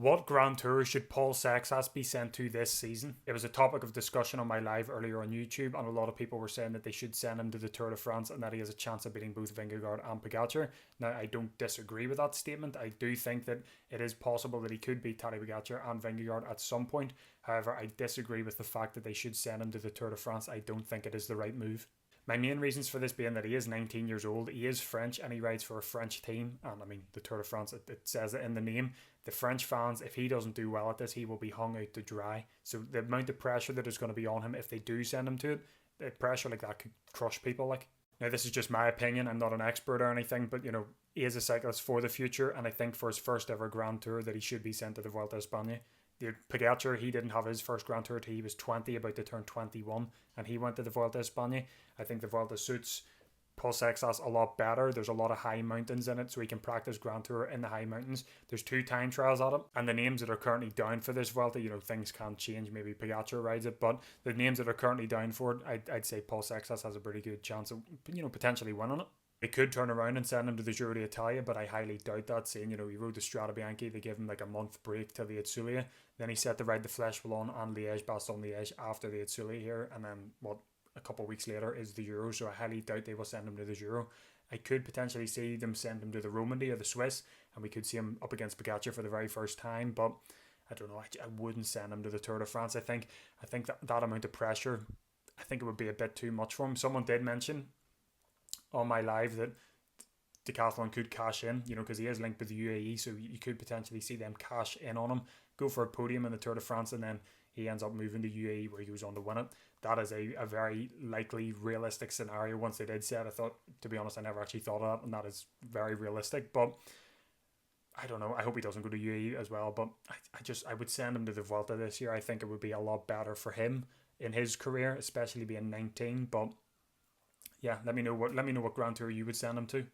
What Grand Tour should Paul Seixas be sent to this season? It was a topic of discussion on my live earlier on YouTube, and a lot of people were saying that they should send him to the Tour de France and that he has a chance of beating both Vingegaard and Pogacar. Now, I don't disagree with that statement. I do think that it is possible that he could beat Tadej Pogacar and Vingegaard at some point. However, I disagree with the fact that they should send him to the Tour de France. I don't think it is the right move. My main reasons for this being that he is 19 years old, he is French, and he rides for a French team. And I mean, the Tour de France, it says it in the name. The French fans, if he doesn't do well at this, he will be hung out to dry. So the amount of pressure that is going to be on him if they do send him to it, the pressure like that could crush people. Like, now, this is just my opinion. I'm not an expert or anything, but, you know, he is a cyclist for the future. And I think for his first ever Grand Tour that he should be sent to the Vuelta a España. The Pogacar, he didn't have his first Grand Tour till he was 20, about to turn 21, and he went to the Vuelta a España. I think the Vuelta suits Paul Seixas a lot better. There's a lot of high mountains in it, so he can practice Grand Tour in the high mountains. There's 2 time trials at it, and the names that are currently down for this Vuelta, you know, things can change. Maybe Pogacar rides it, but the names that are currently down for it, I'd say Paul Seixas has a pretty good chance of, you know, potentially winning it. They could turn around and send him to the Giro d'Italia, but I highly doubt that, seeing, you know, he rode the Strade Bianche, they gave him like a month break till the Etsulia, then he set to ride the Flèche Wallonne and Liège-Bastogne-Liège after the Etsulia here, and then, a couple of weeks later is the Giro, so I highly doubt they will send him to the Giro. I could potentially see them send him to the Romandy or the Swiss, and we could see him up against Pogacar for the very first time, but I don't know, I wouldn't send him to the Tour de France. I think that amount of pressure, I think it would be a bit too much for him. Someone did mention on my live that Decathlon could cash in, you know, because he is linked with the UAE, so you could potentially see them cash in on him, go for a podium in the Tour de France, and then he ends up moving to UAE where he goes on to win it. That is a very likely, realistic scenario. Once they did say it, I thought, to be honest, I never actually thought of that, and that is very realistic. But I don't know. I hope he doesn't go to UAE as well. But I would send him to the Vuelta this year. I think it would be a lot better for him in his career, especially being 19. But yeah, let me know what Grand Tour you would send him to.